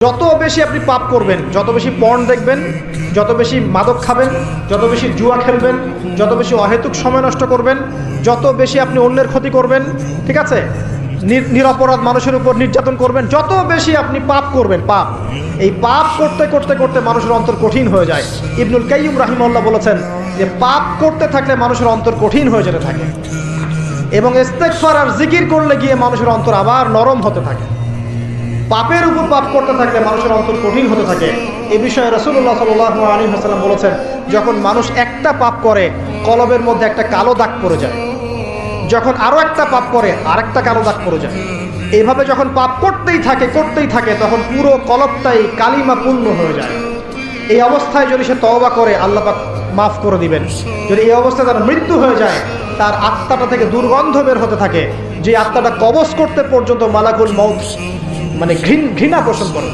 যত বেশি আপনি পাপ করবেন, যত বেশি পর্ন দেখবেন, যত বেশি মাদক খাবেন, যত বেশি জুয়া খেলবেন, যত বেশি অহেতুক সময় নষ্ট করবেন, যত বেশি আপনি অন্যের ক্ষতি করবেন, ঠিক আছে, নিরপরাধ মানুষের উপর নির্যাতন করবেন, যত বেশি আপনি পাপ করবেন, পাপ, এই পাপ করতে করতে করতে মানুষের অন্তর কঠিন হয়ে যায়। ইবনুল কাইয়্যিম রাহিমাহুল্লাহ বলেছেন যে পাপ করতে থাকলে মানুষের অন্তর কঠিন হয়ে যেতে থাকে, এবং ইস্তেগফার আর জিকির করলে গিয়ে মানুষের অন্তর আবার নরম হতে থাকে। পাপের উপর পাপ করতে থাকলে মানুষের অন্তর কঠিন হতে থাকে। এই বিষয়ে রাসূলুল্লাহ সাল্লাল্লাহু আলাইহি ওয়াসাল্লাম বলেছেন, যখন মানুষ একটা পাপ করে কলবের মধ্যে একটা কালো দাগ পড়ে যায়, যখন আরো একটা পাপ করে আরেকটা কালো দাগ পড়ে যায়, এইভাবে যখন পাপ করতেই থাকে তখন পুরো কলবটাই কালিমা পূর্ণ হয়ে যায়। এই অবস্থায় যদি সে তওবা করে আল্লাহ পাক মাফ করে দিবেন। যদি এই অবস্থায় তার মৃত্যু হয়ে যায়, তার আত্মাটা থেকে দুর্গন্ধ বের হতে থাকে, যে আত্মাটা কবজ করতে পর্যন্ত মালাকুল মউত মানে ঘৃণা পোষণ করে।